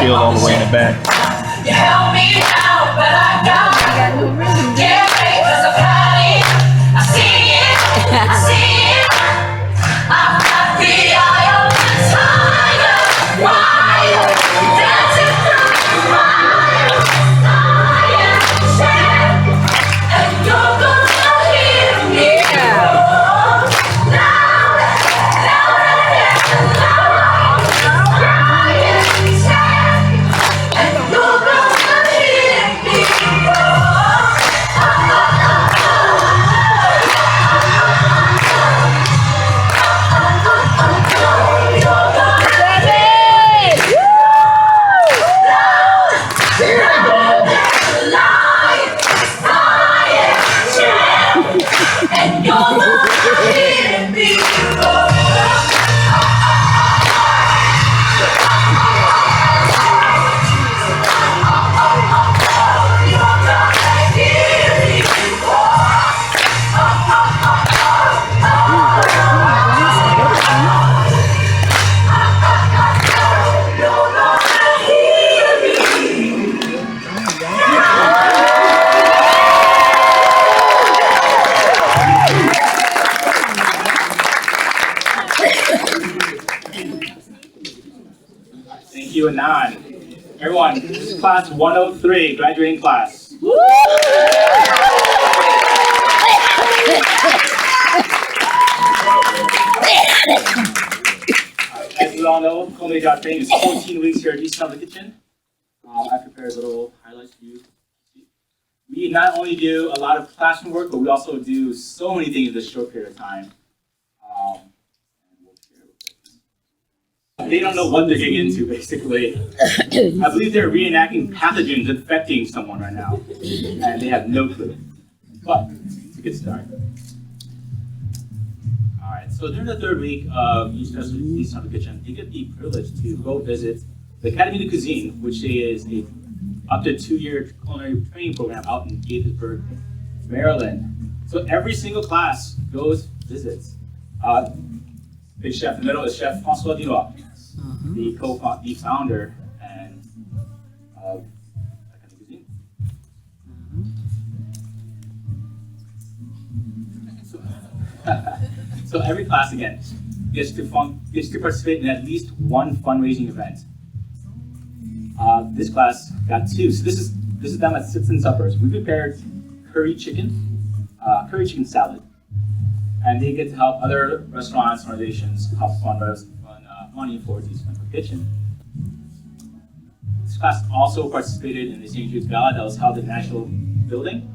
field all the way in the back. You help me out, but I got can't wait 'cause I'm happy. I see it, I see it. I'm happy, I am tired, wired, dancing through the fire, and you're gonna hear me roar louder, louder and louder, and you're gonna hear me roar. And you're gonna hear me roar. Thank you, Anon. Everyone, this is class 103, graduating class. As we all know, culinary job training is 14 weeks here at East Side of the Kitchen. I prepared little highlights for you. We not only do a lot of classroom work, but we also do so many things in this short period of time. They don't know what they're getting into, basically. I believe they're reenacting pathogens infecting someone right now, and they have no clue. But, to get started. Alright, so during the third week of East Side of the Kitchen, you get the privilege to go visit the Academy de Cuisine, which is a up to 2-year culinary training program out in Gaithersburg, Maryland. So every single class goes, visits. Big chef in the middle is Chef François Dinois, the founder and of Academy Cuisine. So every class again gets to participate in at least one fundraising event. This class got 2. So this is them at Sips and Suppers. We prepared curry chicken salad. And they get to help other restaurants, organizations help fund money for the Central Kitchen. This class also participated in the St. Jude's Gala that was held in the National Building.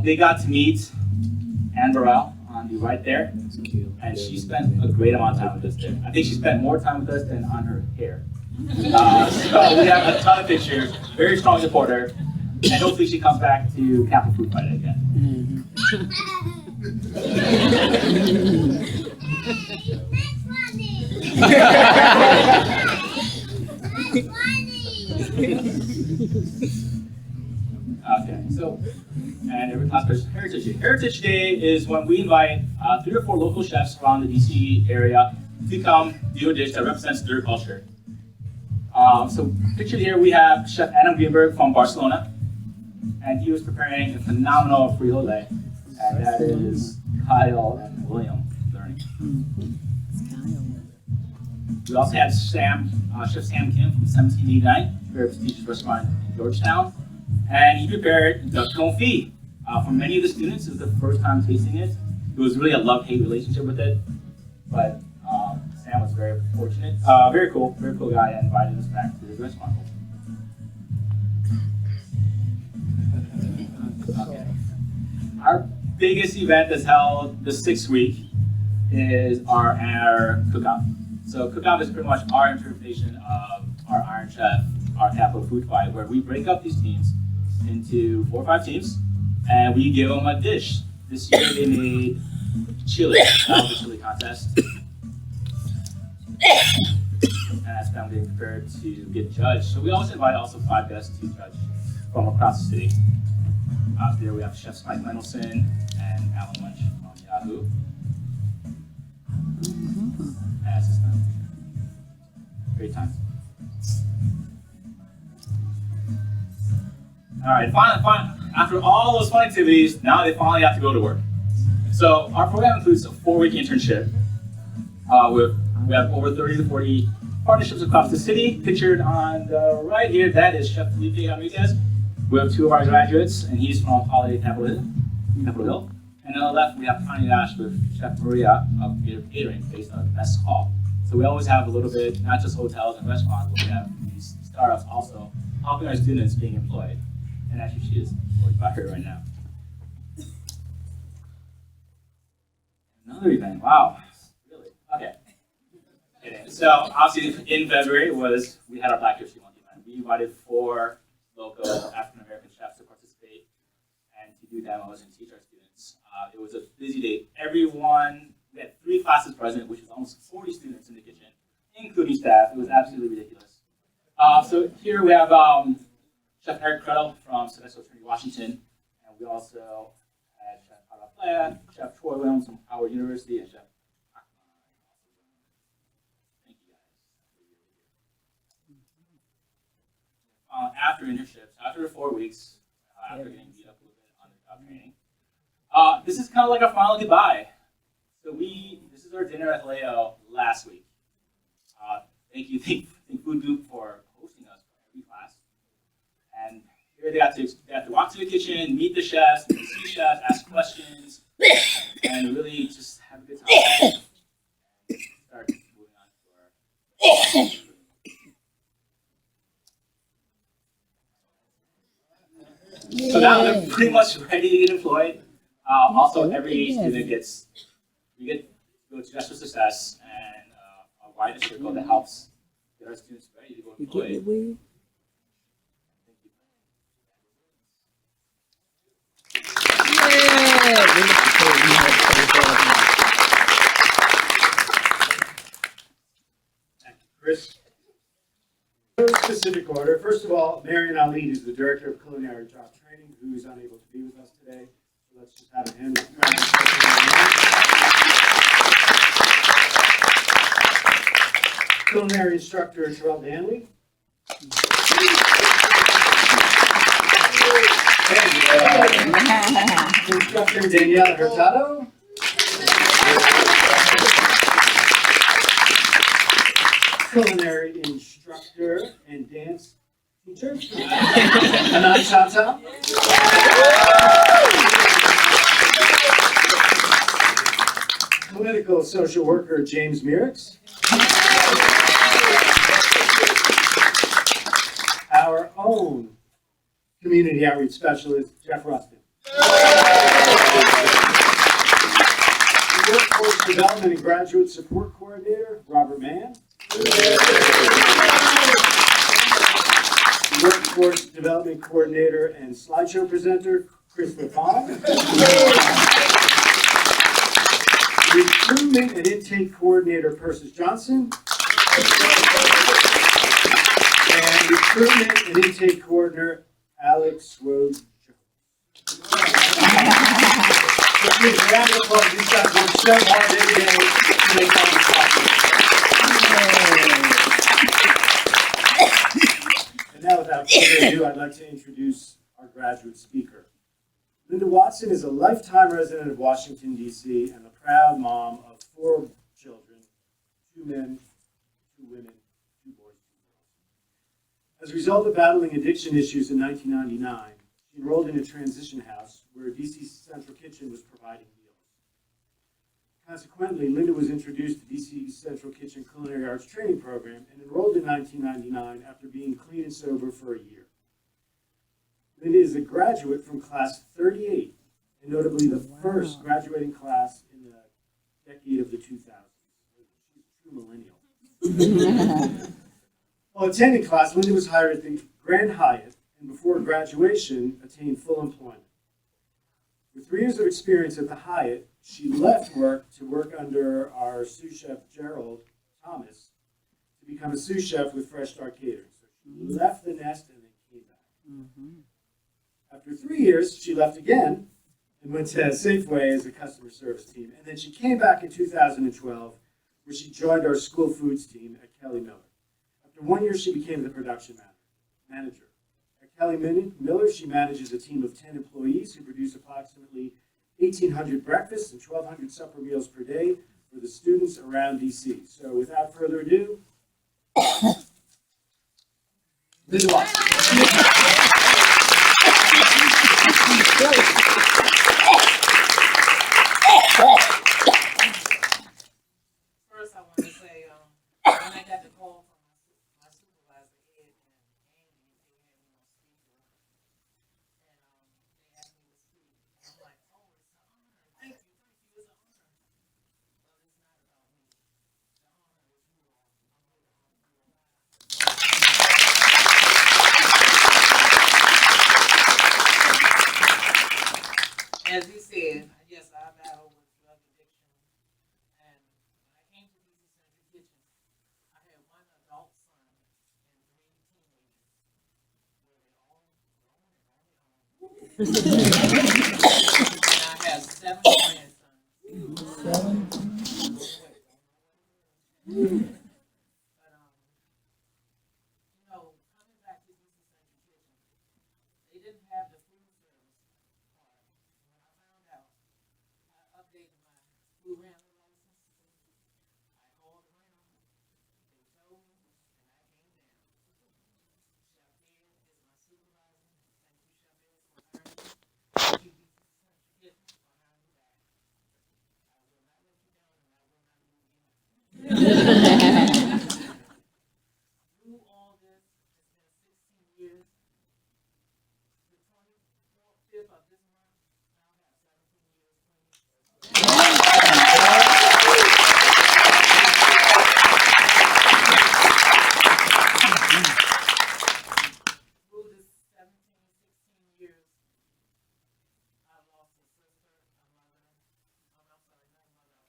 They got to meet Anne Burrell on the right there, and she spent a great amount of time with us there. I think she spent more time with us than on her hair. So we have a ton of pictures, very strong supporter, and hopefully she comes back to Capital Food Fight again. Okay, so, and every class goes Heritage Day. Heritage Day is when we invite 3 or 4 local chefs around the DC area to come do a dish that represents their culture. So pictured here we have Chef Adam Greenberg from Barcelona, and he was preparing a phenomenal frijoles, and that is Kyle and William learning. We also had Chef Sam Kim from 1789, a very prestigious restaurant in Georgetown, and he prepared duck confit. For many of the students, it was the first time tasting it. It was really a love-hate relationship with it, but Sam was very fortunate. Very cool guy, and invited us back to his restaurant. Okay. Our biggest event that's held the 6th week is our cook-off. So cook-off is pretty much our interpretation of our Iron Chef, our Capital Food Fight, where we break up these teams into 4 or 5 teams, and we give them a dish. This year they made chili, that was the chili contest. And that's when I'm getting prepared to get judged. So we also invite 5 guests to judge from across the city. There we have Chef Mike Mendelson and Alan Munch from Yahoo. And assistant. Great time. All right, after all those fun activities, now they finally have to go to work. So our program includes a 4-week internship. We have over 30 to 40 partnerships across the city. Pictured on the right here, that is Chef Felipe Enriquez. We have 2 of our graduates, and he's from Holiday Capitol Hill. And on the left, we have Connie Dash with Chef Maria of Gator Catering, based on Mess Hall. So we always have a little bit, not just hotels and restaurants, but we have these startups also helping our students being employed. And actually, she is employed by her right now. Another event, wow, really? Okay. So obviously in February we had our Black History Month event. We invited 4 local African American chefs to participate and to do demos and teach our students. It was a busy day. We had 3 classes present, which was almost 40 students in the kitchen, including staff. It was absolutely ridiculous. So here we have Chef Eric Credle from Sykes, Washington, and we also had Chef Paula Playa, Chef Troy Williams from Howard University, and Chef Thank you guys. After internships, after the 4 weeks, after getting beat up a little bit on the job training, this is kind of like our final goodbye. So this is our dinner at Leo last week. Thank Food Group for hosting us for every class. And here they have to walk to the kitchen, meet the chefs, see chefs, ask questions, and really just have a good time. And start moving on to our. So now they're pretty much ready to get employed. Also, every student we get to go to Just for Success and a wider circle that helps get our students ready to go employed. Chris. No specific order. First of all, Marion Ali, who's the Director of Culinary Job Training, who is unable to be with us today. So let's just have a hand of Culinary Instructor Terrell Danley. Instructor Danielle Hurtado. Culinary instructor and dance teacher, Anand Chata. Political social worker, James Merrick's. Our own community outreach specialist, Jeff Rustin. Workforce Development and Graduate Support Coordinator, Robert Mann. Workforce Development Coordinator and Slideshow Presenter, Chris Lafon. Recruitment and Intake Coordinator, Persis Johnson. And Recruitment and Intake Coordinator, Alex Rhodes. Please, round of applause. These guys work so hard every day to make all this possible. And now, without further ado, I'd like to introduce our graduate speaker. Linda Watson is a lifetime resident of Washington, D.C., and the proud mom of 4 children, 2 men, 2 women, 2 boys, 2 girls. As a result of battling addiction issues in 1999, she enrolled in a transition house where a DC Central Kitchen was providing meals. Consequently, Linda was introduced to DC Central Kitchen Culinary Arts Training Program and enrolled in 1999 after being clean and sober for a year. Linda is a graduate from class 38, and notably the first graduating class in the decade of the 2000s. She's a true millennial. While attending class, Linda was hired at the Grand Hyatt, and before graduation, attained full employment. With 3 years of experience at the Hyatt, she left work to work under our sous chef, Gerald Thomas, to become a sous chef with Fresh Start Catering. So she left the nest and then came back. After 3 years, she left again and went to Safeway as a customer service team. And then she came back in 2012, where she joined our school foods team at Kelly Miller. After 1 year, she became the production manager. At Kelly Miller, she manages a team of 10 employees who produce approximately 1,800 breakfasts and 1,200 supper meals per day for the students around DC. So without further ado, Ms. Watson. First, I want to say, when I got the call from my supervisor, Ed and Andy, they had me on speaker, and they asked me to speak. And I'm like, oh, it's an honor. Thank you, it's an honor. Well, it's not about me. The honor is you all. I'm here to honor you all. As he said, yes, I battle with drug addiction. And when I came to DC Central Kitchen, I had one adult son and 3 teenagers, where they all grown and on their own. And I have 7 grandsons. But coming back to DC Central Kitchen, they didn't have the food service part. When I found out, I updated my food handler license. I called around. They told me, and I came down. Chef Ed is my supervisor. Thank you, Chef Ed, for hiring me. Thank you, DC Central Kitchen, for hiring me back. I will not let you down, and I will not move you out. Through all this, it's been 16 years. The 25th of this month, I'll have 17 years clean. Through this 17, 16 years, I've lost a sister, a mother, I'm sorry, not a mother,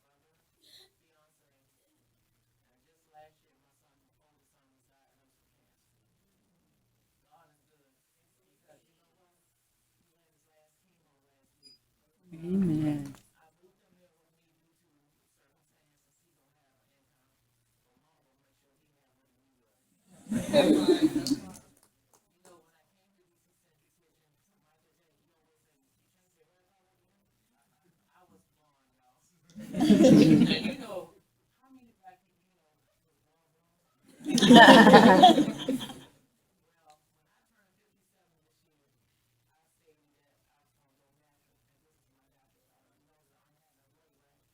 a brother, fiance, and just last year, my son, oldest son, was diagnosed with cancer. God is good, because you know what? He had his last chemo last week. Amen. I moved him here with me due to circumstances. He don't have an income, but mom will make sure he have what he needs. When I came to DC Central Kitchen, Michael J, he always said, "You change your hair color again?" I was blonde, y'all. And how many black people was blonde? Well, when I turned 57 this year, I stated that I was going to go natural, and this is my doctor.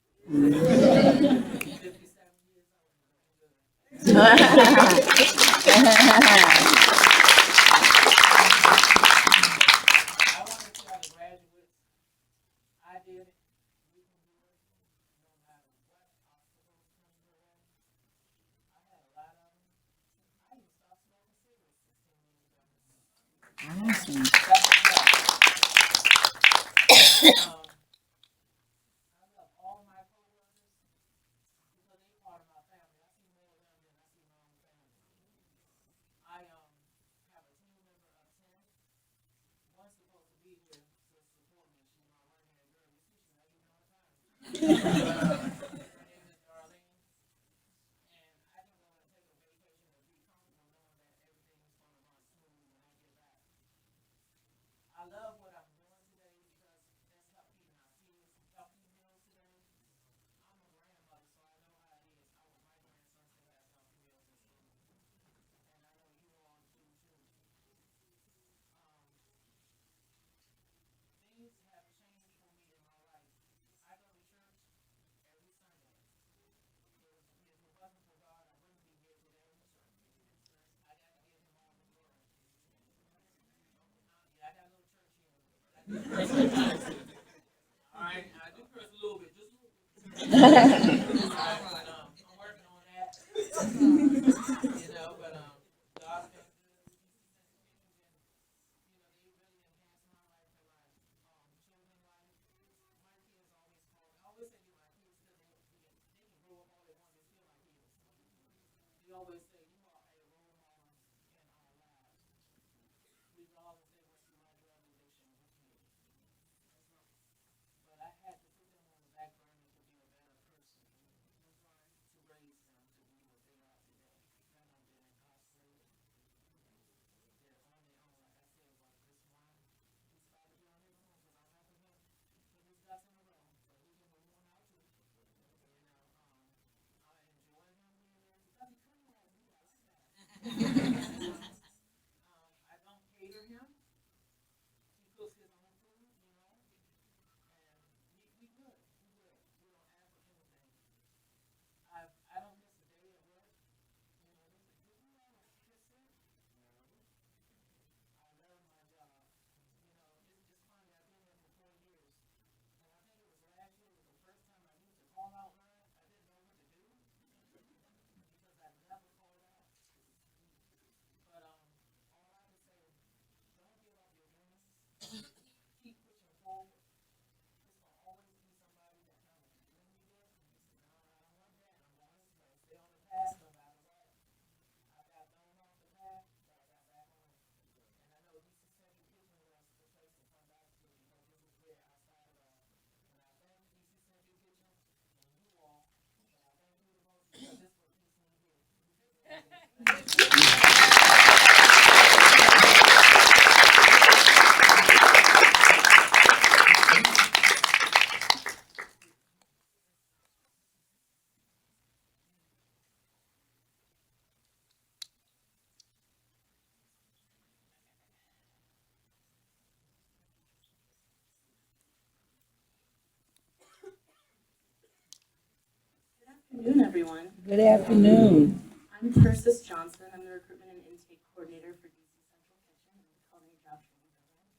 You know that I'm having a way, right? 57 years old, and looking good. I want to tell the graduates, I did it. You can do it, no matter what obstacles come your way. I had a lot of them. I even stopped smoking cigarettes 16 years ago. Awesome. I love all my coworkers because they part of my family. I see more of them than I see my own family. I have a team member of 10. One's supposed to be here to support me. She's my right-hand girl. You see, she's not even on time. Her name is Darlene. And I can go and take a vacation and be comfortable knowing that everything's going to run smooth when I get back. I love what I'm doing today because that's helping our kids, healthy meals today. I'm a grandmother, so I know how it is. I want my grandson to have healthy meals in school. And I know you all do too. Things have changed for me in my life. I go to church every Sunday. If it wasn't for God, I wouldn't be here today. I got to give him all the glory. Yeah, I got a little church here. All right, I do curse a little bit, just a little bit. I'm working on that. But God's been good. They really enhanced my life and my children's life. My kids always call me. I always say to my kids because they can grow up all they want, they still my kids. We always say you are a role model in our lives. Regardless, they went through my drug addiction with me. But I had to put them on the back burner to be a better person, to raise them to be what they are today. None of them been incarcerated. They're on their own, like I said, Afternoon, everyone. Good afternoon. I'm Persis Johnson. I'm the recruitment and intake coordinator for DC Central Kitchen and the Culinary Job Training Program.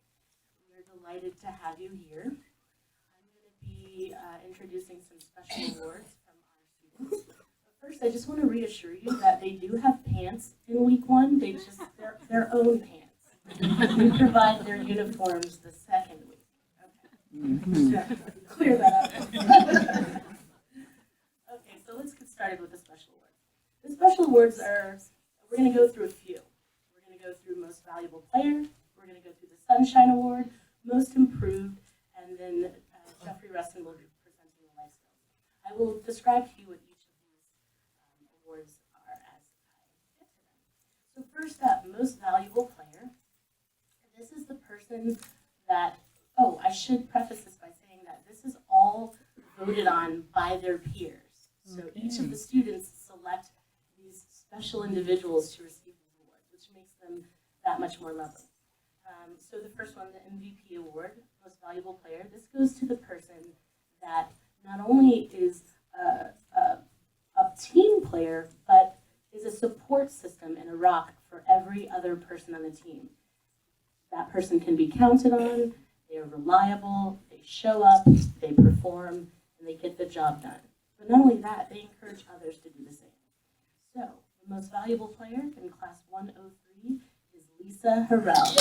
We're delighted to have you here. I'm going to be introducing some special awards from our students. But first, I just want to reassure you that they do have pants in week 1. They just they're their own pants. We provide their uniforms the second week. Okay. Clear that up. Okay, so let's get started with the special awards. The special awards are, we're going to go through a few. We're going to go through Most Valuable Player, we're going to go through the Sunshine Award, Most Improved, and then Jeffrey Rustin will be presenting the life skills. I will describe to you what each of these awards are as I get to them. So first up, Most Valuable Player. This is the person that, oh, I should preface this by saying that this is all voted on by their peers. So each of the students select these special individuals to receive these awards, which makes them that much more lovely. So the first one, the MVP award, Most Valuable Player, this goes to the person that not only is a team player, but is a support system and a rock for every other person on the team. That person can be counted on, they are reliable, they show up, they perform, and they get the job done. But not only that, they encourage others to do the same. So, the most valuable player in class 103 is Lisa Harrell.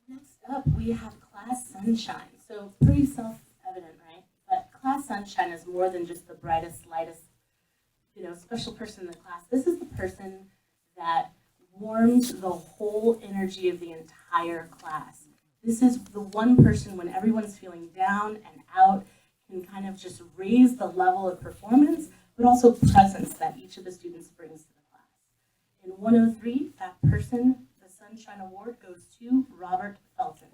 Next up, we have Class Sunshine. So pretty self-evident, right? But Class Sunshine is more than just the brightest, lightest, special person in the class. This is the person that warms the whole energy of the entire class. This is the one person when everyone's feeling down and out can kind of just raise the level of performance, but also presence that each of the students brings to the class. In 103, that person, the Sunshine Award, goes to Robert Felton.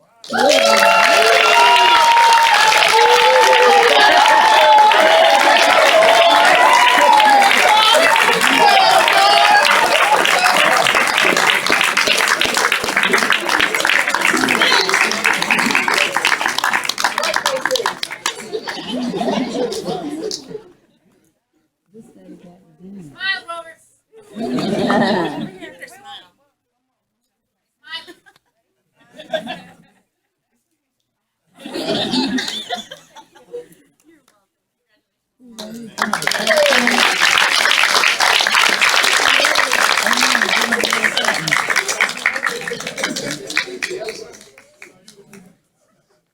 Smile, Robert. Over here, smile. Smile.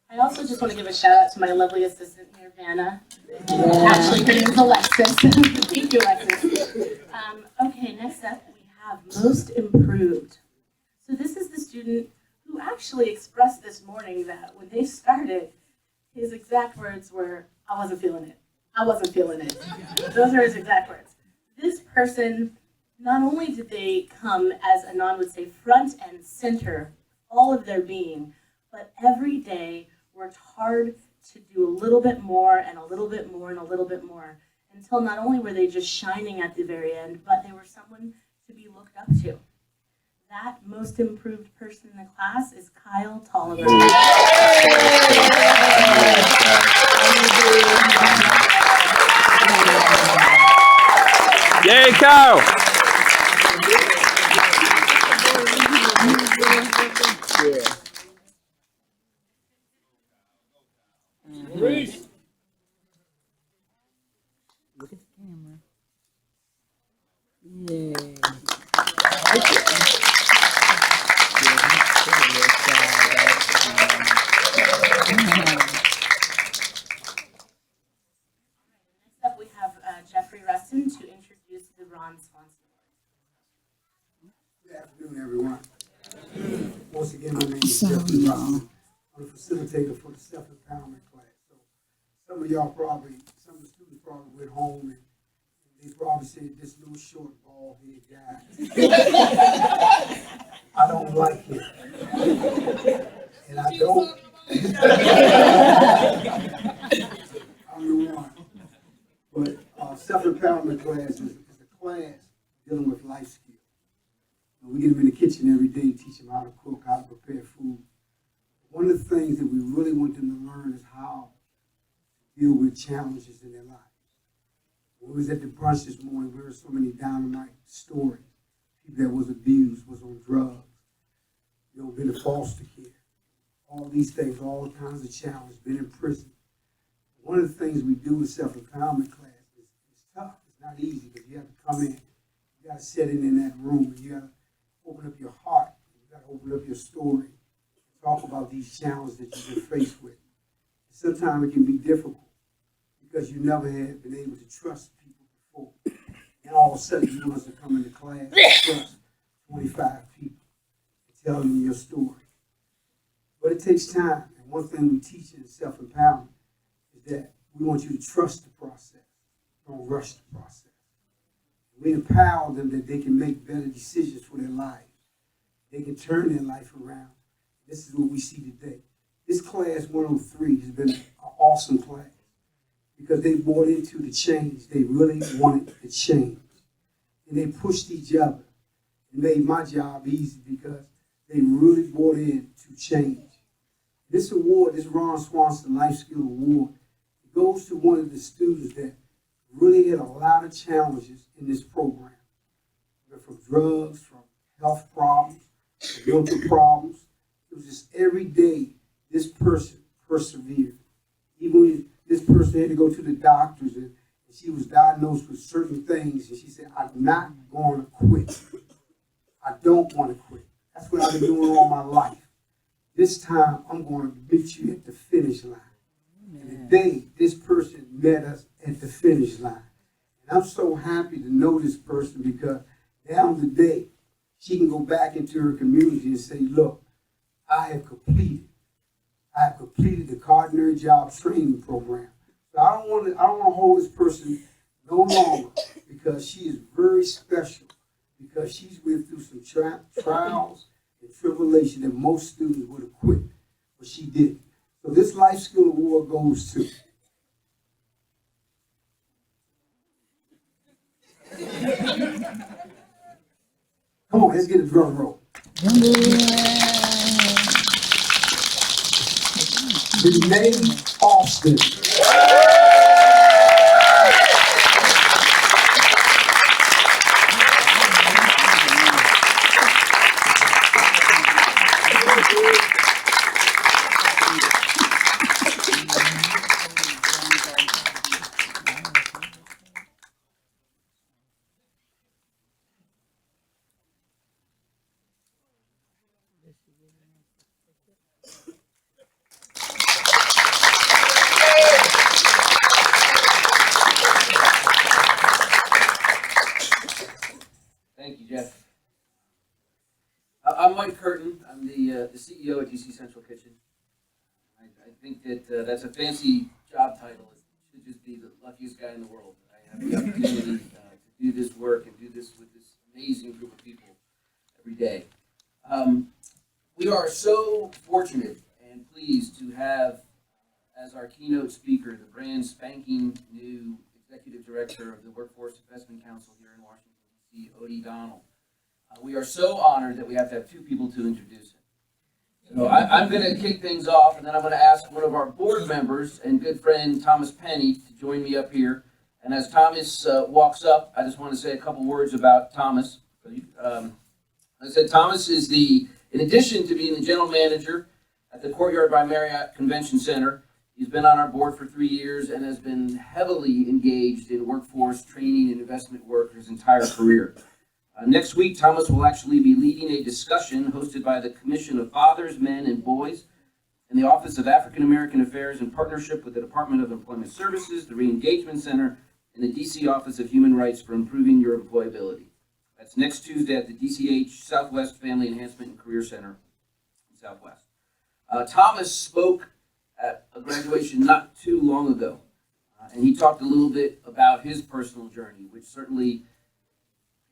I also just want to give a shout out to my lovely assistant here, Vanna. Actually, her name's Alexis. Thank you, Alexis. Okay, next up we have Most Improved. So this is the student who actually expressed this morning that when they started, his exact words were, "I wasn't feeling it. I wasn't feeling it." Those are his exact words. This person, not only did they come, as Anand would say, front and center, all of their being, but every day worked hard to do a little bit more and a little bit more and a little bit more, until not only were they just shining at the very end, but they were someone to be looked up to. That most improved person in the class is Kiel Tolliver. Yay, Kyle! Maurice. Look at the camera. Yay. Next up, we have Jeffrey Rustin to introduce the Ron Swanson Award. Good afternoon, everyone. Once again, my name is Jeffrey Rustin. I'm the facilitator for the self-empowerment class. So some of y'all probably, some of the students probably went home and they probably said, this little short bald head guy. I don't like him. And I don't. I'm the one. But self-empowerment class is a class dealing with life skills. And we get them in the kitchen every day, teach them how to cook, how to prepare food. One of the things that we really want them to learn is how to deal with challenges in their lives. When we was at the brunch this morning, we heard so many dynamite stories. People that was abused, was on drugs, been in foster care. All these things, all kinds of challenges, been in prison. One of the things we do with self-empowerment class is tough. It's not easy because you have to come in. You got to sit in that room and you got to open up your heart. You got to open up your story. Talk about these challenges that you've been faced with. Sometimes it can be difficult because you never have been able to trust people before. And all of a sudden you want us to come into class and trust 25 people and tell them your story. But it takes time. And one thing we teach in self-empowerment is that we want you to trust the process. Don't rush the process. We empower them that they can make better decisions for their lives. They can turn their life around. This is what we see today. This class 103 has been an awesome class because they bought into the change. They really wanted the change. And they pushed each other. It made my job easy because they really bought in to change. This award, this Ron Swanson Life Skill Award, it goes to one of the students that really had a lot of challenges in this program. From drugs, from health problems, from mental problems. It was just every day this person persevered. Even when this person had to go to the doctors and she was diagnosed with certain things, and she said, I'm not going to quit. I don't want to quit. That's what I've been doing all my life. This time, I'm going to meet you at the finish line. And today, this person met us at the finish line. And I'm so happy to know this person because down the day, she can go back into her community and say, look, I have completed the Culinary Job Training Program. So I don't want to hold this person no longer because she is very special because she's went through some trials and tribulation that most students would have quit, but she didn't. So this Life Skill Award goes to come on, let's get a drum roll. Renee Austin. Thank you, Jeff. I'm Mike Curtin. I'm the CEO at DC Central Kitchen. I think that that's a fancy job title. It should just be the luckiest guy in the world. I have the opportunity to do this work and do this with this amazing group of people every day. We are so fortunate and pleased to have as our keynote speaker the brand spanking new Executive Director of the Workforce Investment Council here in Washington, D.C., Odie Donnell. We are so honored that we have to have two people to introduce him. So I'm going to kick things off, and then I'm going to ask one of our board members and good friend Thomas Penny to join me up here. And as Thomas walks up, I just want to say a couple words about Thomas. I said Thomas is in addition to being the general manager at the Courtyard by Marriott Convention Center, he's been on our board for 3 years and has been heavily engaged in workforce training and investment work his entire career. Next week, Thomas will actually be leading a discussion hosted by the Commission of Fathers, Men, and Boys and the Office of African American Affairs in partnership with the Department of Employment Services, the Re-Engagement Center, and the DC Office of Human Rights for Improving Your Employability. That's next Tuesday at the DCH Southwest Family Enhancement and Career Center in Southwest. Thomas spoke at a graduation not too long ago, and he talked a little bit about his personal journey, which certainly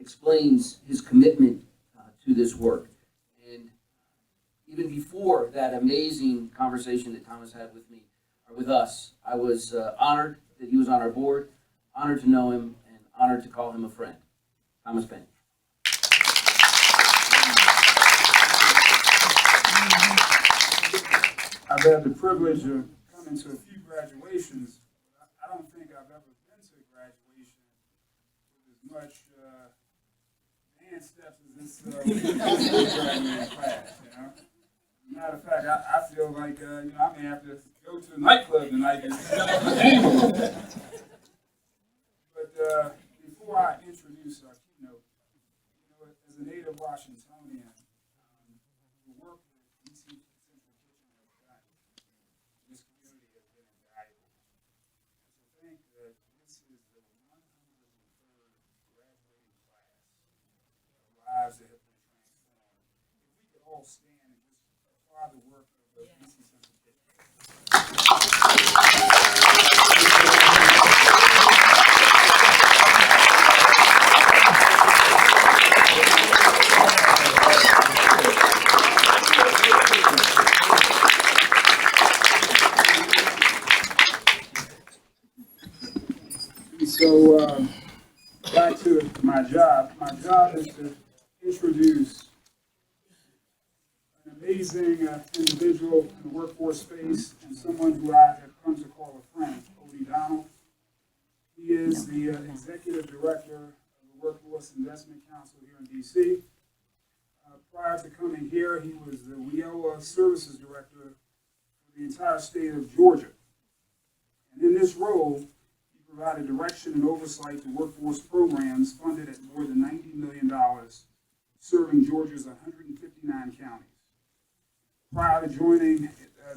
explains his commitment to this work. And even before that amazing conversation that Thomas had with me, or with us, I was honored that he was on our board, honored to know him, and honored to call him a friend. Thomas Penny. I've had the privilege of coming to a few graduations. I don't think I've ever been to a graduation with as much dance steps as this graduating class. You know, matter of fact, I feel like I may have to go to the nightclub tonight. But before I introduce our keynote, as a native Washingtonian, the work that DC Central Kitchen has done in this community has been invaluable. And to think that this is the 103rd graduating class of lives that have been transformed. If we could all stand and just applaud the work of the DC Central Kitchen. So, back to my job. My job is to introduce an amazing individual in the workforce space and someone who I have come to call a friend, Odie Donald. He is the executive director of the Workforce Investment Council here in DC. Prior to coming here, he was the WIOA Services Director for the entire state of Georgia. And in this role, he provided direction and oversight to workforce programs funded at more than $90 million, serving Georgia's 159 counties. Prior to joining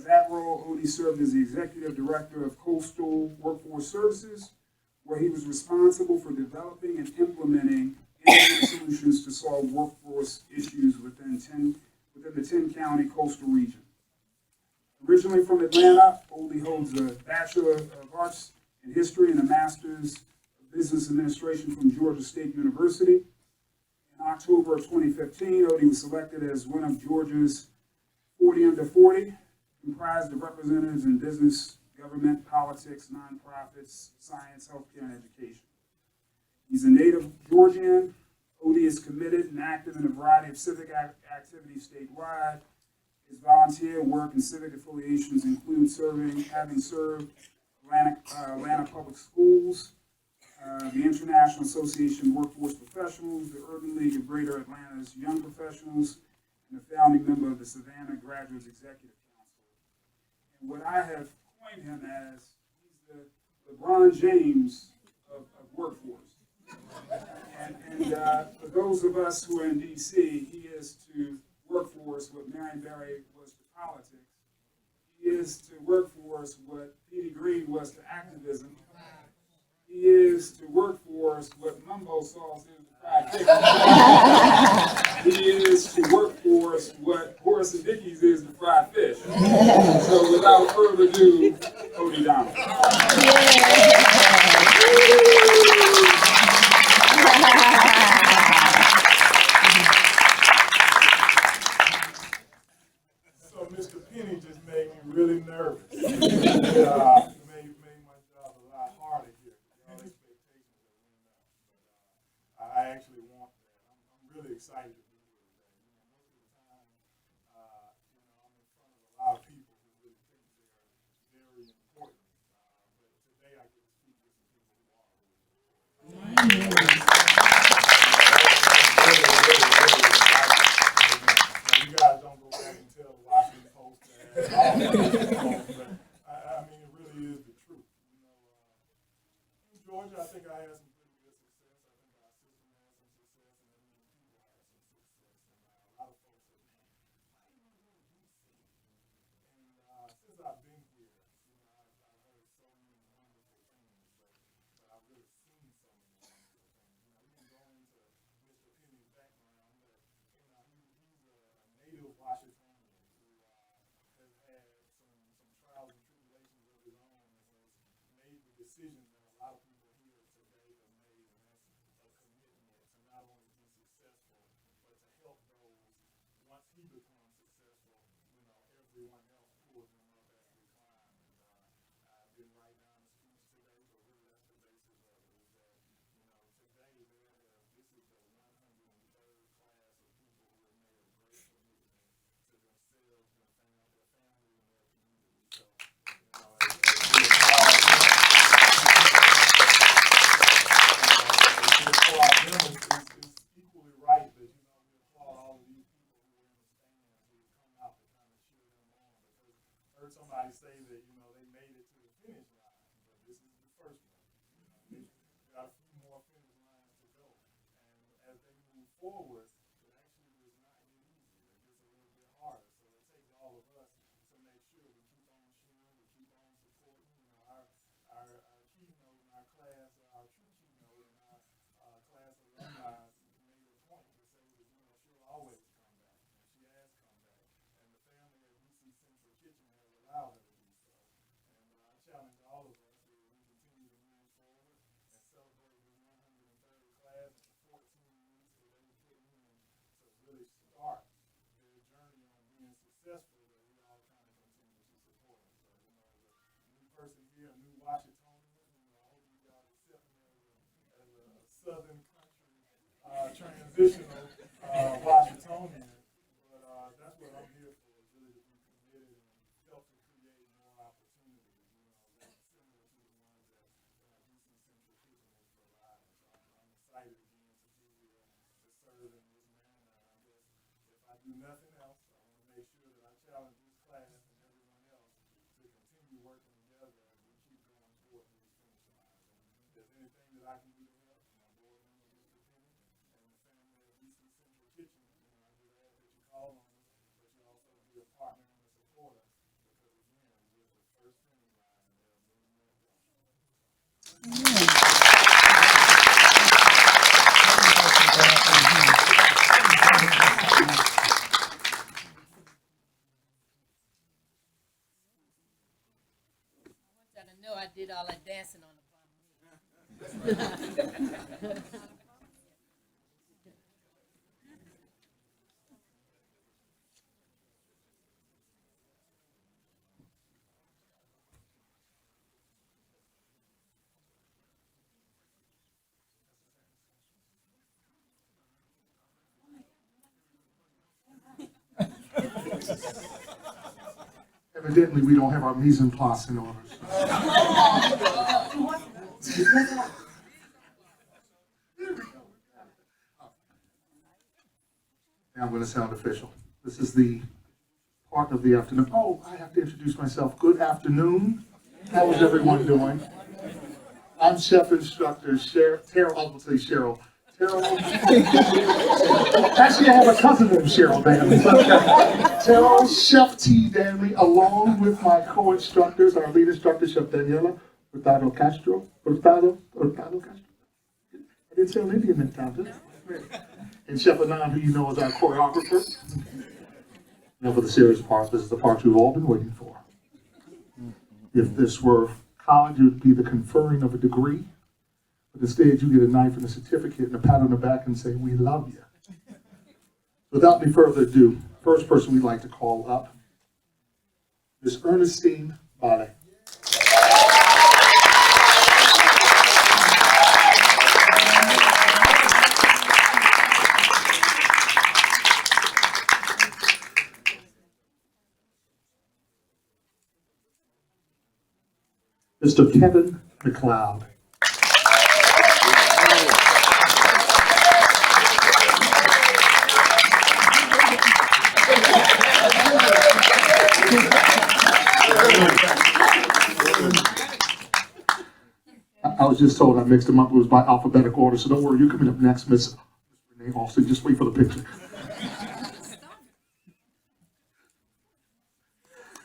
that role, Odie served as the executive director of Coastal Workforce Services, where he was responsible for developing and implementing innovative solutions to solve workforce issues within the 10-county coastal region. Originally from Atlanta, Odie holds a Bachelor of Arts in History and a Master's of Business Administration from Georgia State University. In October of 2015, Odie was selected as one of Georgia's 40 under 40, comprised of representatives in business, government, politics, nonprofits, science, healthcare, and education. He's a native Georgian. Odie is committed and active in a variety of civic activities statewide. His volunteer work and civic affiliations include having served Atlanta Public Schools, the International Association of Workforce Professionals, the Urban League of Greater Atlanta's Young Professionals, and a founding member of the Savannah Graduates Executive Council. And what I have coined him as, he's the LeBron James of workforce. And for those of us who are in DC, he is to workforce what Marion Barry was to politics. He is to workforce what Petey Green was to activism. He is to workforce what mumbo sauce is to fried chicken. He is to workforce what Horace and Dickey's is to fried fish. So without further ado, Odie Donald. So Mr. Penny just made me really nervous. Made my job a lot harder here. Y'all expectations have went up. But I actually want that. I'm really excited to be here today. Most of the time, I'm in front of a lot of people who really think they're very important. But today I get to speak to some people who are really important. You guys don't go back and tell the Washington Post that, but I mean, it really is the truth. In Georgia, I think I had some pretty good success. I think our system had some success, and I think people had some success. And a lot of folks have been, why do you go to DC? And since I've been here, I've heard so many wonderful things, but I've really seen so many wonderful things. Even going into Mr. Penny's background, that he's a native Washingtonian who has decisions that a lot of people here today have made, and that's a commitment to not only be successful, but to help those, once he becomes successful, everyone else pulls them up as we climb. And I didn't write down the speech today, but really that's the basis of it, is that, today this is the 103rd class of people who have made a great commitment to themselves, their family, and their community. So, it's equally right that, we applaud all of these people who are in the stands, who have come out to kind of cheer them on, because I heard somebody say that, they made it to the finish line, but this is the first one. They got a few more finish lines to go. And as they move forward, it actually does not get easier. It gets a little bit harder. So it takes all of us to make sure we keep on cheering, we keep on supporting. Our keynote in our class, our true keynote in our class alumni made a point to say that, she'll always come back. And she has come back. And the family at DC Central Kitchen has allowed her to do so. And I challenge all of us that we continue to move forward and celebrate this 103rd class and the 14 weeks that they were put in to really start their journey on being successful, that we all kind of continue to support them. So, as a new person here, a new Washingtonian, I hope you guys accept me as a Southern country transitional Washingtonian. But that's what I'm here for, is really to be committed and help to create more opportunities, that's similar to the ones that DC Central Kitchen is providing. So I'm excited again to be here and to serve in this manner. And I guess if I do nothing else, I want to make sure that I challenge this class and everyone else to continue working together as we keep going toward these finish lines. And if there's anything that I can do to help, my board member, Mr. Penny, and the family of DC Central Kitchen, I just ask that you call on us, but you also be a partner and a supporter, because again, we're the first finish line and there are many more to go. I want y'all to know I did all that dancing on the phone. Evidently, we don't have our mise en place in order. Now I'm going to sound official. This is the part of the afternoon. Oh, I have to introduce myself. Good afternoon. How is everyone doing? I'm Chef Instructor Cheryl. I will say Cheryl. Actually, I have a cousin named Cheryl Danley. Cheryl, Chef T. Danley, along with my co-instructors, our lead instructor, Chef Daniela Hurtado Castro. Hurtado Castro? I didn't sound Indian that time, did I? And Chef Anand, who you know is our choreographer. Now for the serious part, this is the part you've all been waiting for. If this were college, it would be the conferring of a degree. But instead, you get a knife and a certificate and a pat on the back and say, "We love you." Without any further ado, first person we'd like to call up, Miss Ernestine Bale. Mr. Kevin McLeod. I was just told I mixed them up. It was by alphabetical order, so don't worry. You're coming up next, Miss Renee Austin. Just wait for the picture.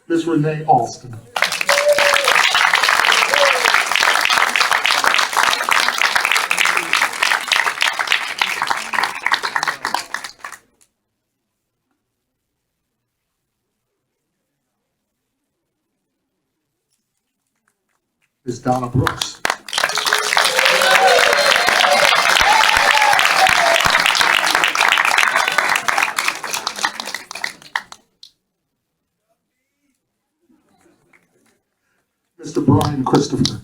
Miss Renee Austin. Ms. Donna Brooks. Mr. Brian Christopher.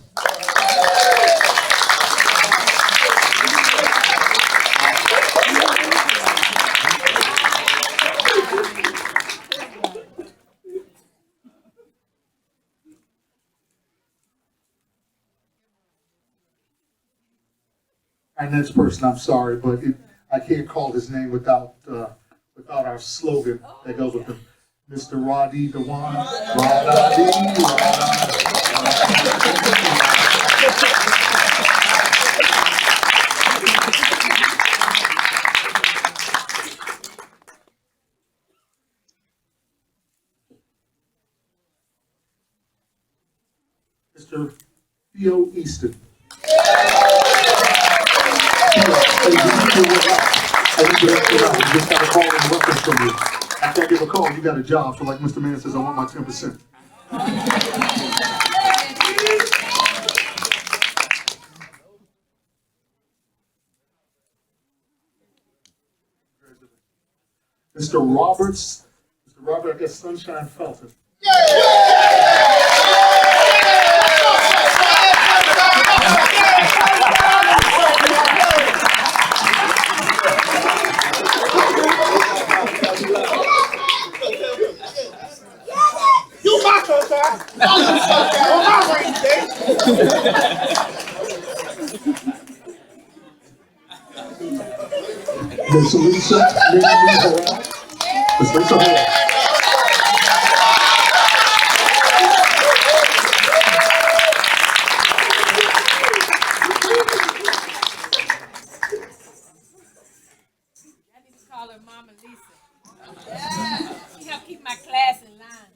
Our next person, I'm sorry, but I can't call his name without our slogan that goes with him. Mr. Roddy Dewan. Mr. Theo Easton. I just got a call and reference from you. After I give a call, you got a job. So like Mr. Man says, I want my 10%. Mr. Robert, I guess Sunshine Felton. You my sunshine. On my rainy day. Miss Lisa, Miss Lisa Hall. I need to call her Mama Lisa. She helped keep my class in line.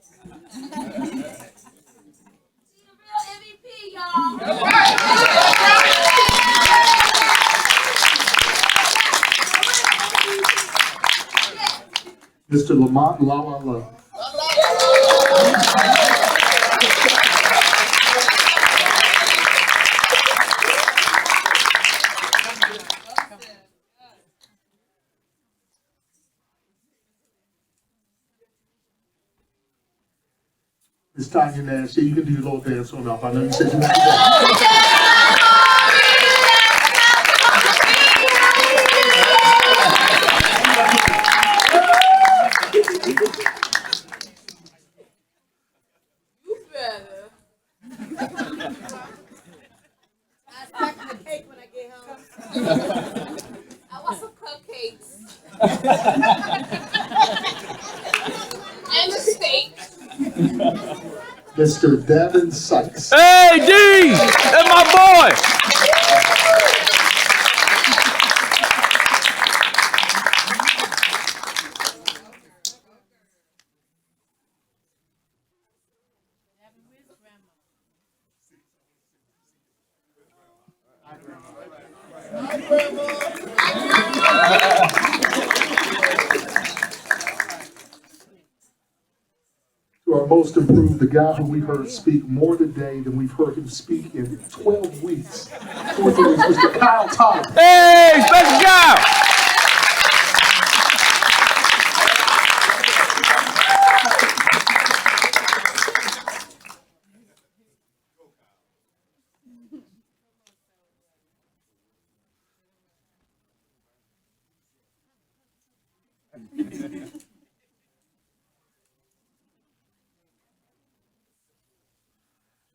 She's a real MVP, y'all. Mr. Lamont La. Miss Tanya Nash, you can do your little dance on up. I know you said you want to do You better. I expect the cake when I get home. I want some cupcakes. And a steak. Mr. Davyn Sykes. Hey, D! That's my boy! To our most improved, the guy who we've heard speak more today than we've heard him speak in 12 weeks. Fourth is Mr. Kyle Tolliver. Hey, special guy!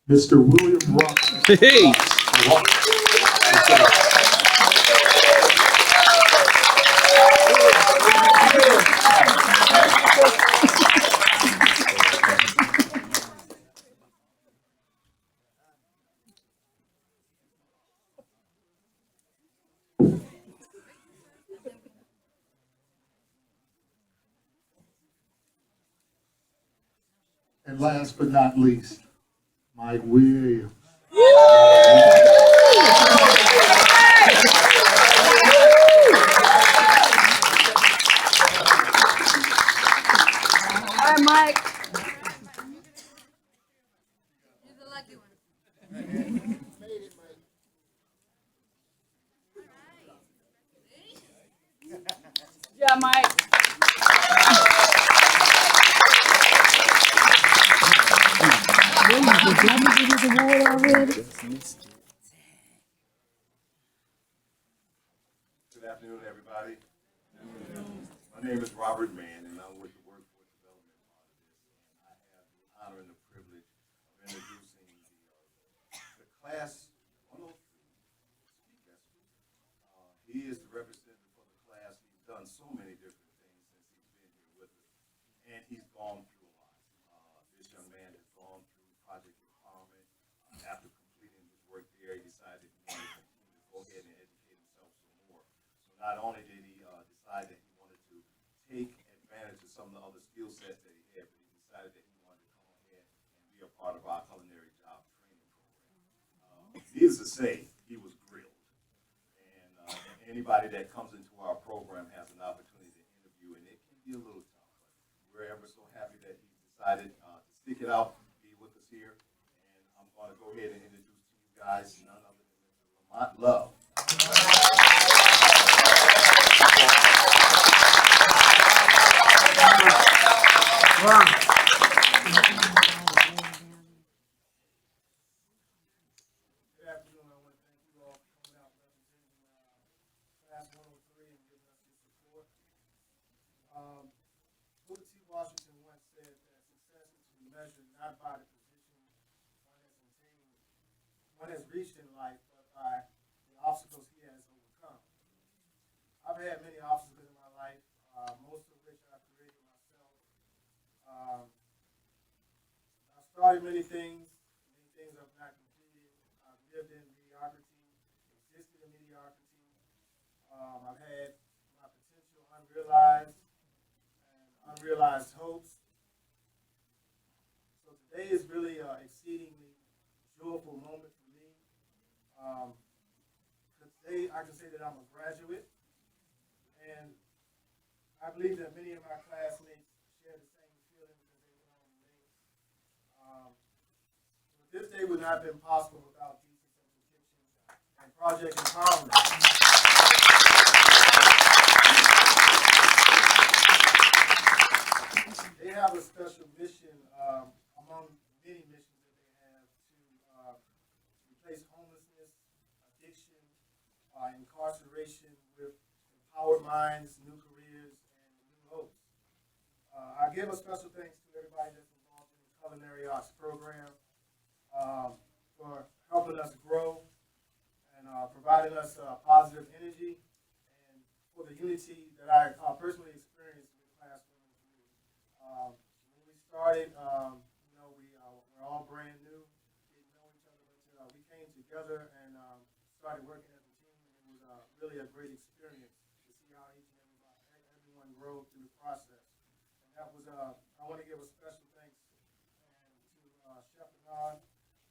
Mr. William Rock. Hey! And last but not least, Mike Williams. Hi, Mike. You're the lucky one. Debbie give you the award already? Good afternoon, everybody. My name is Robert Mann, and I'm with the Workforce Development part of this. And I have the honor and the privilege of introducing the class 103 speaker. He is the representative for the class. He's done so many different things since he's been here with us, and he's gone through a lot. This young man has gone through Project Empowerment. After completing his work there, he decided he wanted to continue to go ahead and educate himself some more. So not only did he decide that he wanted to take advantage of some of the other skill sets that he had, but he decided that he wanted to come ahead and be a part of our culinary job training program. Needless to say, he was grilled. And anybody that comes into our program has an opportunity to interview, and it can be a little tough. But we're ever so happy that he decided to stick it out, be with us here. And I'm going to go ahead and introduce to you guys none other than Mr. Lamont Love. Good afternoon. I want to thank you all for coming out representing Class 103 and giving us your support. Booker T. Washington once said that success is to be measured not by the position one has reached in life, but by the obstacles he has overcome. I've had many obstacles in my life, most of which I've created myself. I've started many things I've not completed. I've lived in mediocrity, existed in mediocrity. I've had my potential unrealized and unrealized hopes. So today is really an exceedingly joyful moment for me. Today I can say that I'm a graduate, and I believe that many of my classmates share the same feelings that they were on me. This day would not have been possible without DC Central Kitchen and Project Empowerment. They have a special mission among many missions that they have to replace homelessness, addiction, incarceration with empowered minds, new careers, and new hopes. I give a special thanks to everybody that's involved in the Culinary Arts program. For helping us grow and providing us positive energy, and for the unity that I personally experienced with Class 103. When we started, we're all brand new, didn't know each other, but we came together and started working as a team, and it was really a great experience to see how each and everyone grew through the process. And that was, I want to give a special thanks to Chefhood,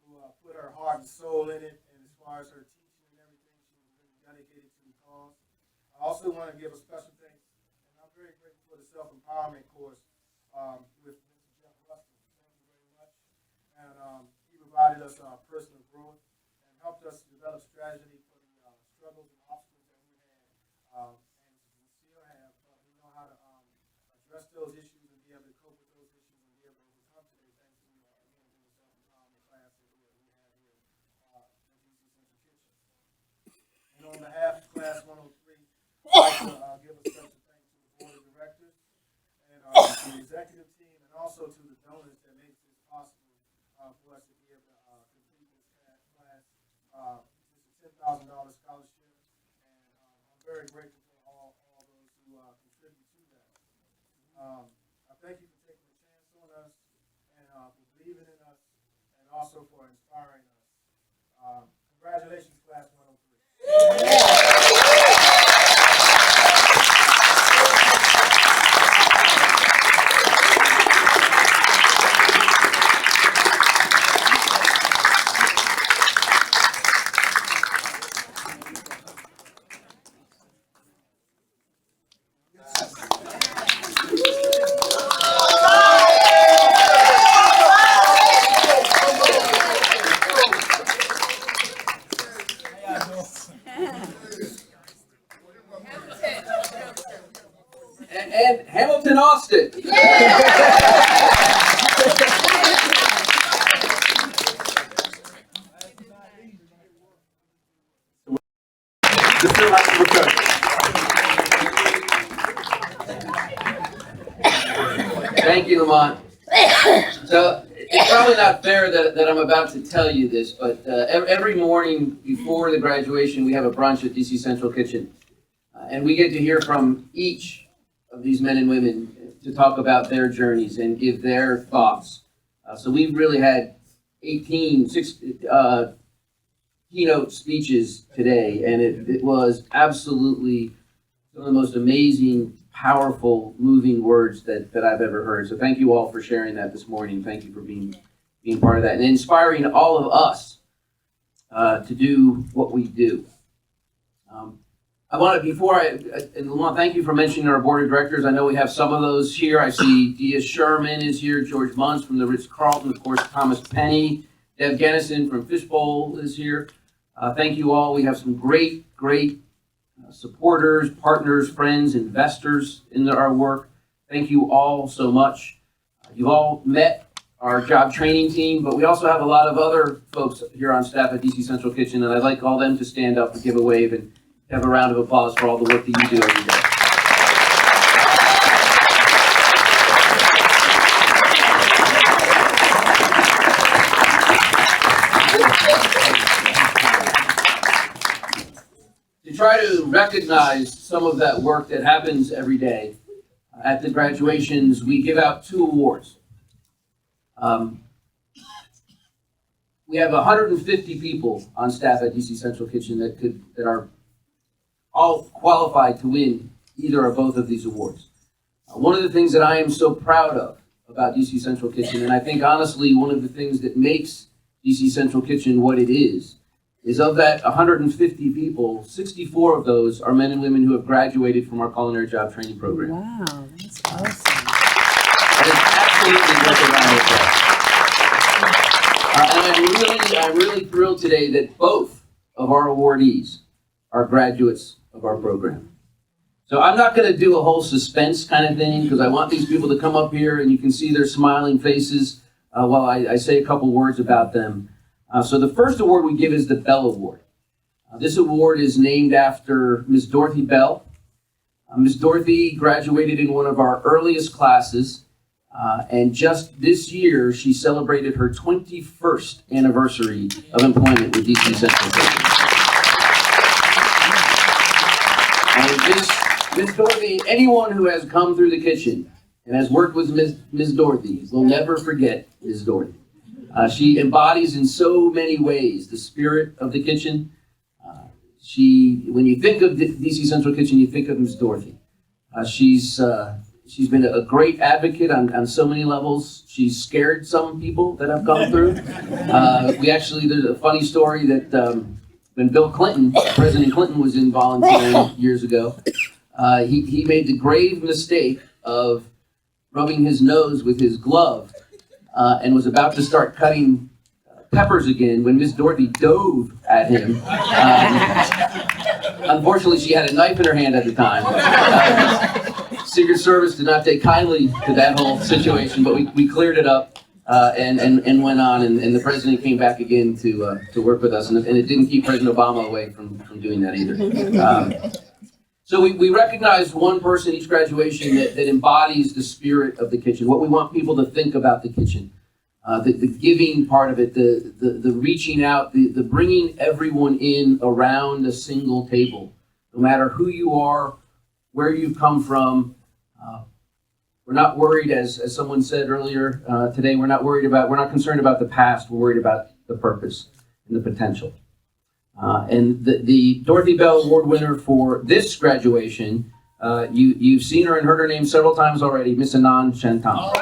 who put her heart and soul in it, and as far as her teaching and everything, she was really dedicated to the cause. I also want to give a special thanks, and I'm very grateful for the self-empowerment course with Mr. Jeff Russell. Thank you very much. And he provided us personal growth and helped us develop strategy for the struggles and obstacles that we had and still have. But we know how to address those issues and be able to cope with those issues and be able to overcome today, thanks to the self-empowerment class that we have here at DC Central Kitchen. And on behalf of Class 103, I'd like to give a special thanks to the Board of Directors and to the executive team, and also to the donors that make this possible for us to be able to complete this class. It's a $10,000 scholarship, and I'm very grateful for all those who contribute to that. I thank you for taking a chance on us and for believing in us, and also for inspiring us. Congratulations, Class 103. And Hamilton Austin. Thank you, Lamont. So it's probably not fair that I'm about to tell you this, but every morning before the graduation, we have a brunch at DC Central Kitchen. And we get to hear from each of these men and women to talk about their journeys and give their thoughts. So we've really had 18 keynote speeches today, and it was absolutely some of the most amazing, powerful, moving words that I've ever heard. So thank you all for sharing that this morning. Thank you for being part of that and inspiring all of us to do what we do. I want to, and Lamont, thank you for mentioning our board of directors. I know we have some of those here. I see Dia Sherman is here, George Muntz from the Ritz-Carlton, of course, Thomas Penny, Deb Gennison from Fishbowl is here. Thank you all. We have some great supporters, partners, friends, investors in our work. Thank you all so much. You've all met our job training team, but we also have a lot of other folks here on staff at DC Central Kitchen, and I'd like all them to stand up and give a wave and have a round of applause for all the work that you do every day. To try to recognize some of that work that happens every day at the graduations, we give out 2 awards. We have 150 people on staff at DC Central Kitchen that are all qualified to win either or both of these awards. One of the things that I am so proud of about DC Central Kitchen, and I think honestly one of the things that makes DC Central Kitchen what it is of that 150 people, 64 of those are men and women who have graduated from our culinary job training program. Wow, that's awesome. That is absolutely worth a round of applause. And I'm really thrilled today that both of our awardees are graduates of our program. So I'm not going to do a whole suspense kind of thing because I want these people to come up here and you can see their smiling faces while I say a couple words about them. So the first award we give is the Bell Award. This award is named after Ms. Dorothy Bell. Ms. Dorothy graduated in one of our earliest classes, and just this year she celebrated her 21st anniversary of employment with DC Central Kitchen. And Ms. Dorothy, anyone who has come through the kitchen and has worked with Ms. Dorothy will never forget Ms. Dorothy. She embodies in so many ways the spirit of the kitchen. When you think of the DC Central Kitchen, you think of Ms. Dorothy. She's been a great advocate on so many levels. She's scared some people that have gone through. There's a funny story that when Bill Clinton, President Clinton, was in volunteering years ago, he made the grave mistake of rubbing his nose with his glove and was about to start cutting peppers again when Miss Dorothy dove at him. Unfortunately, she had a knife in her hand at the time. Secret Service did not take kindly to that whole situation, but we cleared it up and went on, and the president came back again to work with us, and it didn't keep President Obama away from doing that either. So we recognize one person each graduation that embodies the spirit of the kitchen, what we want people to think about the kitchen, the giving part of it, the reaching out, the bringing everyone in around a single table, no matter who you are, where you've come from. We're not worried, as someone said earlier today, we're not concerned about the past, we're worried about the purpose and the potential. And the Dorothy Bell Award winner for this graduation, you've seen her and heard her name several times already, Miss Anand Shantam.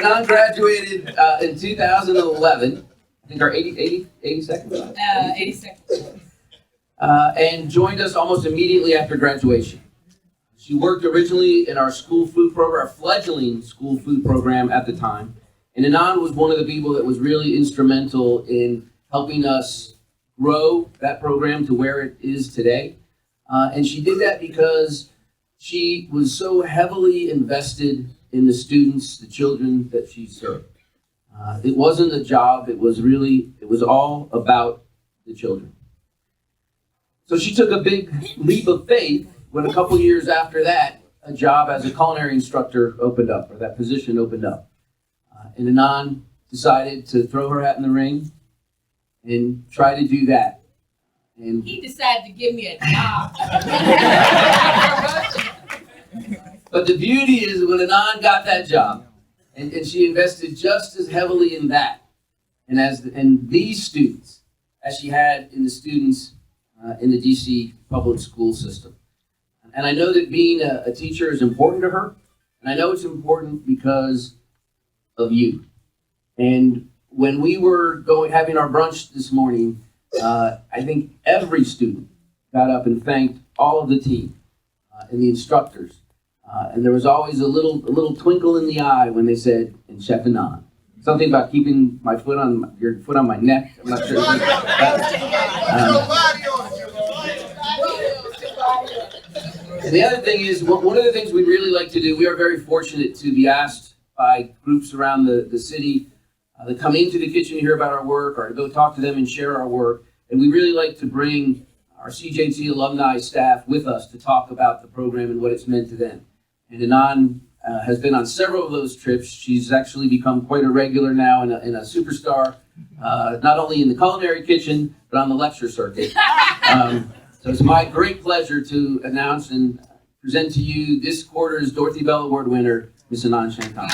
Anand graduated in 2011, I think our 82nd? 82nd. And joined us almost immediately after graduation. She worked originally in our school food program, our fledgling school food program at the time. And Anand was one of the people that was really instrumental in helping us grow that program to where it is today. And she did that because she was so heavily invested in the students, the children that she served. It wasn't a job, it was all about the children. So she took a big leap of faith when a couple years after that, a job as a culinary instructor opened up, or that position opened up. And Anan decided to throw her hat in the ring and try to do that. And He decided to give me a job. but the beauty is when Anan got that job, and she invested just as heavily in that, and these students, as she had in the students in the DC public school system. And I know that being a teacher is important to her, and I know it's important because of you. And when we were having our brunch this morning, I think every student got up and thanked all of the team and the instructors. And there was always a little twinkle in the eye when they said, "And Chef Anan." Something about keeping your foot on my neck. I'm not sure. And the other thing is, one of the things we really like to do, we are very fortunate to be asked by groups around the city that come into the kitchen to hear about our work, or to go talk to them and share our work. And we really like to bring our CJT alumni staff with us to talk about the program and what it's meant to them. And Anan has been on several of those trips. She's actually become quite a regular now and a superstar, not only in the culinary kitchen, but on the lecture circuit. So it's my great pleasure to announce and present to you this quarter's Dorothy Bell Award winner, Miss Anan Shantan.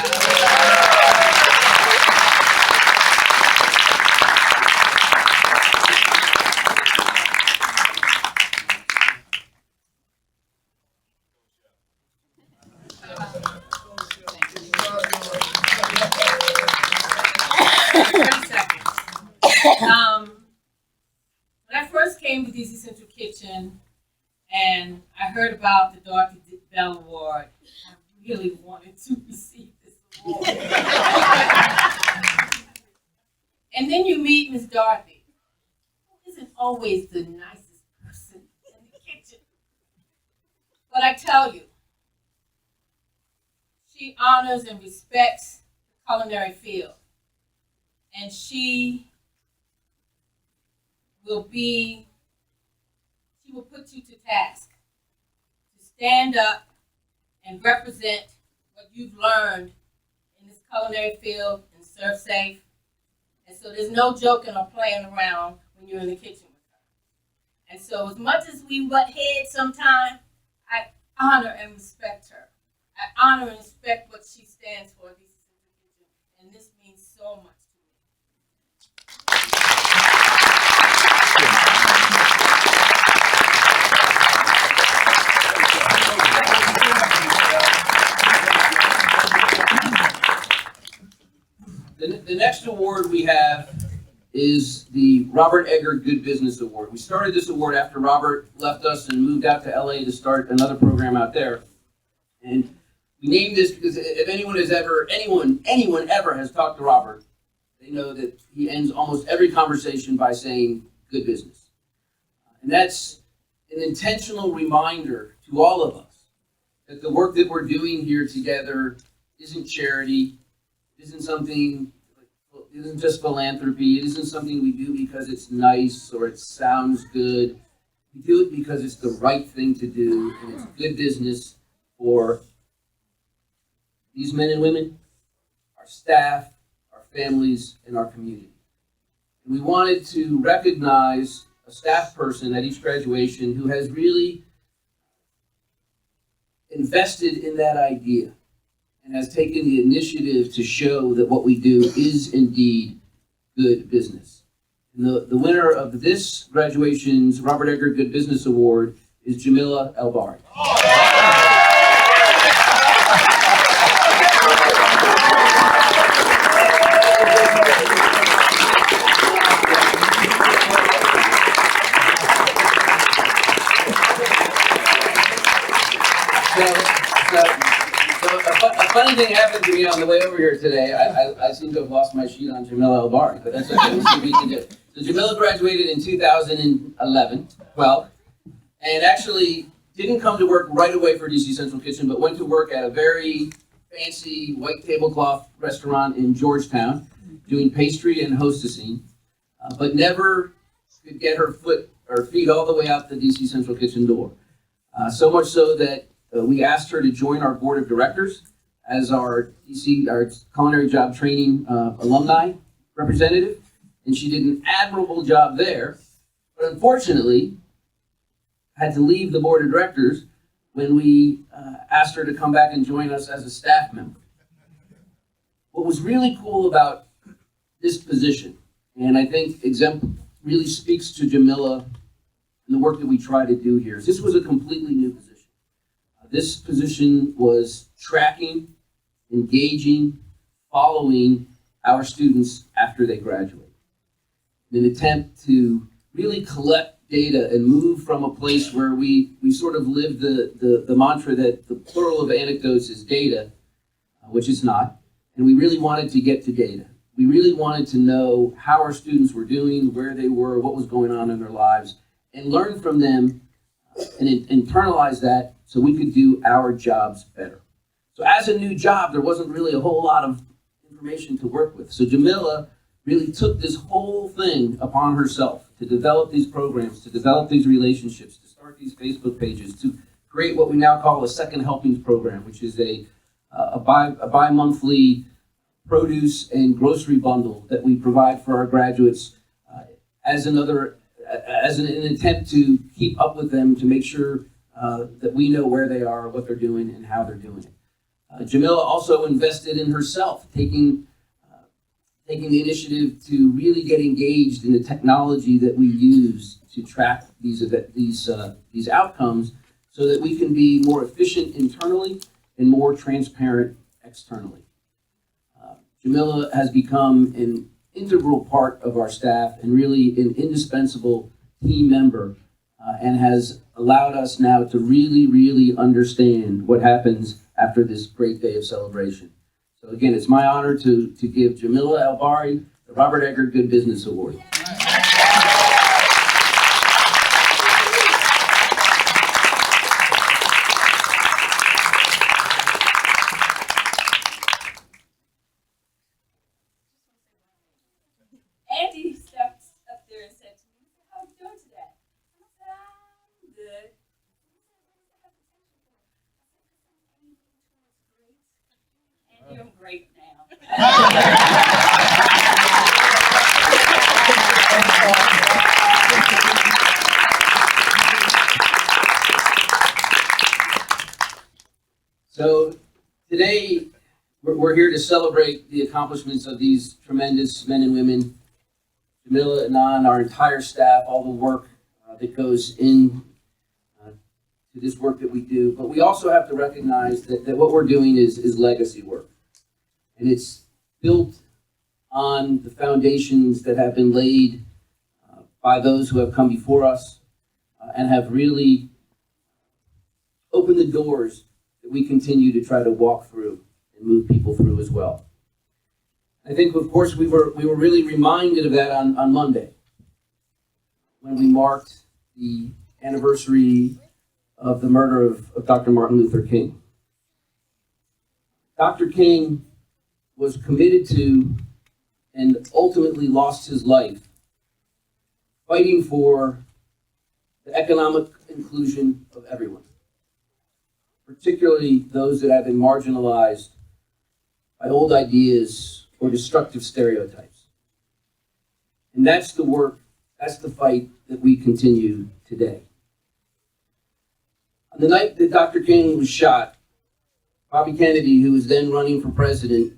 When I first came to DC Central Kitchen and I heard about the Dorothy Bell Award, I really wanted to receive this award. And then you meet Miss Dorothy, who isn't always the nicest person in the kitchen. But I tell you, she honors and respects the culinary field. And she will put you to task to stand up and represent what you've learned in this culinary field and serve safe. And so there's no joking or playing around when you're in the kitchen with her. And so as much as we butt heads sometimes, I honor and respect her. I honor and respect what she stands for at DC Central Kitchen. And this means so much. The next award we have is the Robert Egger Good Business Award. We started this award after Robert left us and moved out to LA to start another program out there. And we named this because if anyone ever has talked to Robert, they know that he ends almost every conversation by saying, "Good business." And that's an intentional reminder to all of us that the work that we're doing here together isn't charity, isn't just philanthropy, it isn't something we do because it's nice or it sounds good. We do it because it's the right thing to do, and it's good business for these men and women, our staff, our families, and our community. And we wanted to recognize a staff person at each graduation who has really invested in that idea and has taken the initiative to show that what we do is indeed good business. And the winner of this graduation's Robert Egger Good Business Award is Jamila Elbari. A funny thing happened to me on the way over here today. I seem to have lost my sheet on Jamila Elbari, but that's okay. We'll see what we can do. So Jamila graduated in 2011. and actually didn't come to work right away for DC Central Kitchen, but went to work at a very fancy white tablecloth restaurant in Georgetown, doing pastry and hostessing, but never could get her feet all the way out the DC Central Kitchen door. So much so that we asked her to join our board of directors as our culinary job training alumni representative, and she did an admirable job there, but unfortunately had to leave the board of directors when we asked her to come back and join us as a staff member. What was really cool about this position, and I think really speaks to Jamila and the work that we try to do here, is this was a completely new position. This position was tracking, engaging, following our students after they graduate, in an attempt to really collect data and move from a place where we sort of live the mantra that the plural of anecdotes is data, which it's not, and we really wanted to get to data. We really wanted to know how our students were doing, where they were, what was going on in their lives, and learn from them and internalize that so we could do our jobs better. So as a new job, there wasn't really a whole lot of information to work with. So Jamila really took this whole thing upon herself to develop these programs, to develop these relationships, to start these Facebook pages, to create what we now call a Second Helpings program, which is a bi-monthly produce and grocery bundle that we provide for our graduates as an attempt to keep up with them, to make sure that we know where they are, what they're doing, and how they're doing it. Jamila also invested in herself, taking the initiative to really get engaged in the technology that we use to track these outcomes, so that we can be more efficient internally and more transparent externally. Jamila has become an integral part of our staff and really an indispensable team member, and has allowed us now to really, really understand what happens after this great day of celebration. So again, it's my honor to give Jamila Albari the Robert Eggert Good Business Award. Andy stepped up there and said to me, "How are you doing today?" And I said, "I'm good." And you're great now. So today, we're here to celebrate the accomplishments of these tremendous men and women, Jamila, Anan, our entire staff, all the work that goes in to this work that we do. But we also have to recognize that what we're doing is legacy work. And it's built on the foundations that have been laid by those who have come before us and have really opened the doors that we continue to try to walk through and move people through as well. I think, of course, we were really reminded of that on Monday, when we marked the anniversary of the murder of Dr. Martin Luther King. Dr. King was committed to and ultimately lost his life fighting for the economic inclusion of everyone, particularly those that have been marginalized by old ideas or destructive stereotypes. And that's the work, that's the fight that we continue today. On the night that Dr. King was shot, Bobby Kennedy, who was then running for president,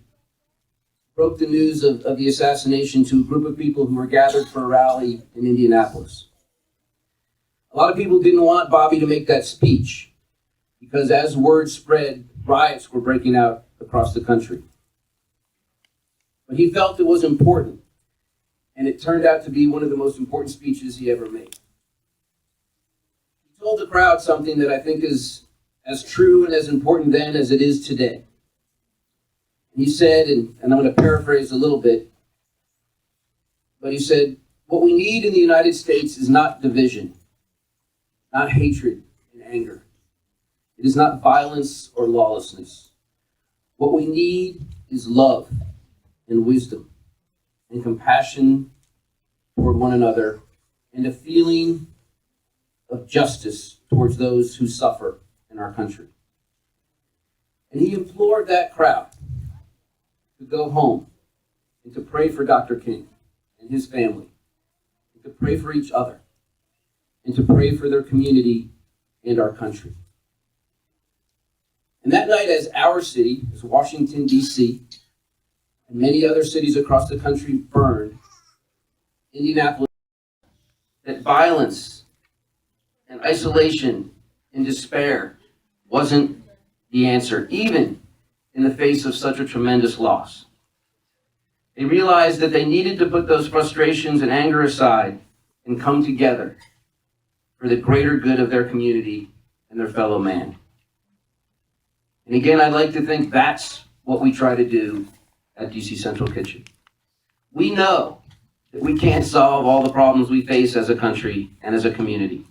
broke the news of the assassination to a group of people who were gathered for a rally in Indianapolis. A lot of people didn't want Bobby to make that speech, because as word spread, riots were breaking out across the country. But he felt it was important, and it turned out to be one of the most important speeches he ever made. He told the crowd something that I think is as true and as important then as it is today. He said, and I'm going to paraphrase a little bit, but he said, "What we need in the United States is not division. not hatred and anger. It is not violence or lawlessness. What we need is love and wisdom and compassion toward one another and a feeling of justice towards those who suffer in our country. And he implored that crowd to go home and to pray for Dr. King and his family, and to pray for each other, and to pray for their community and our country. And that night, as our city, as Washington, D.C., and many other cities across the country burned, Indianapolis, that violence and isolation and despair wasn't the answer, even in the face of such a tremendous loss. They realized that they needed to put those frustrations and anger aside and come together for the greater good of their community and their fellow man. And again, I'd like to think that's what we try to do at DC Central Kitchen. We know that we can't solve all the problems we face as a country and as a community.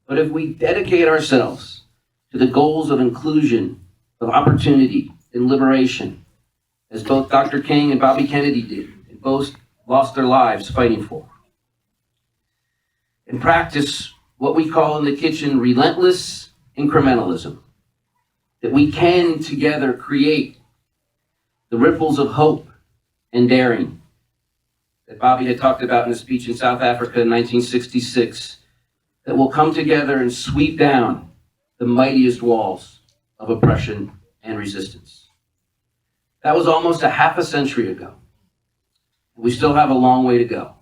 But if we dedicate ourselves to the goals of inclusion, of opportunity, and liberation, as both Dr. King and Bobby Kennedy did, and both lost their lives fighting for, and practice what we call in the kitchen relentless incrementalism, that we can together create the ripples of hope and daring that Bobby had talked about in a speech in South Africa in 1966, that will come together and sweep down the mightiest walls of oppression and resistance. That was almost a half a century ago. We still have a long way to go.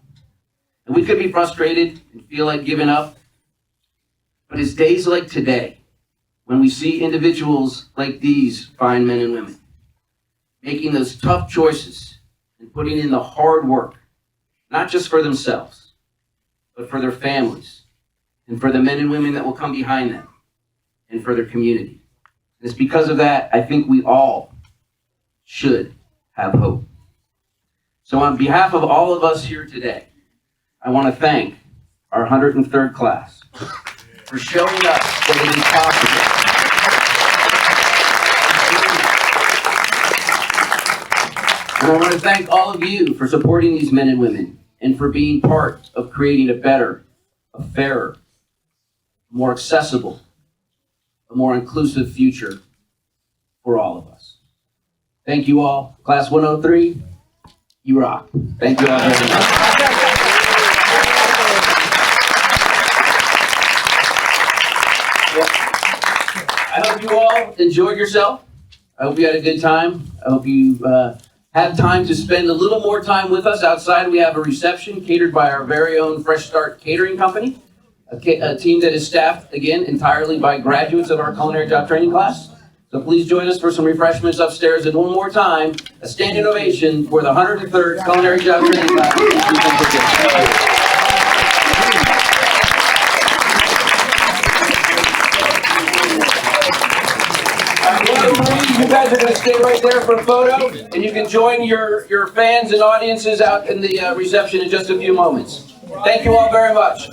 And we could be frustrated and feel like giving up, but it's days like today when we see individuals like these fine men and women making those tough choices and putting in the hard work, not just for themselves, but for their families and for the men and women that will come behind them and for their community. And it's because of that, I think we all should have hope. So on behalf of all of us here today, I want to thank our 103rd class for showing us that it is possible. And I want to thank all of you for supporting these men and women and for being part of creating a better, a fairer, more accessible, a more inclusive future for all of us. Thank you all. Class 103, you rock. Thank you all very much. I hope you all enjoyed yourself. I hope you had a good time. I hope you have time to spend a little more time with us. Outside, we have a reception catered by our very own Fresh Start Catering Company, a team that is staffed, again, entirely by graduates of our culinary job training class. So please join us for some refreshments upstairs. And one more time, a standing ovation for the 103rd Culinary Job Training Class. You guys are going to stay right there for a photo, and you can join your fans and audiences out in the reception in just a few moments. Thank you all very much.